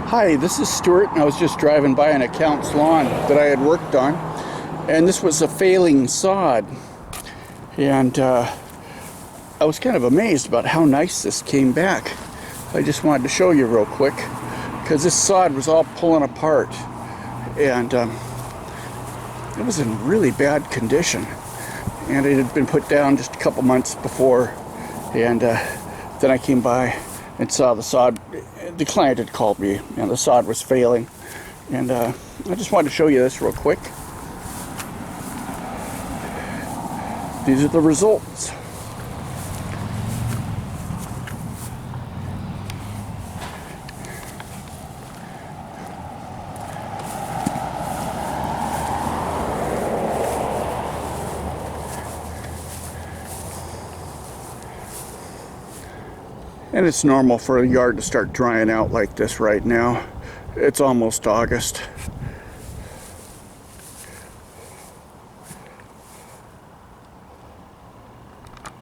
Hi, this is Stuart, and I was just driving by an account's lawn that I had worked on, and this was a failing sod, and I was kind of amazed about how nice this came back. I just wanted to show you real quick, because this sod was all pulling apart, and it was in really bad condition, and it had been put down just a couple months before, and then I came by and saw the sod. The client had called me and the sod was failing, and I just wanted to show you this real quick. These are the results. And it's normal for a yard to start drying out like this right now. It's almost August.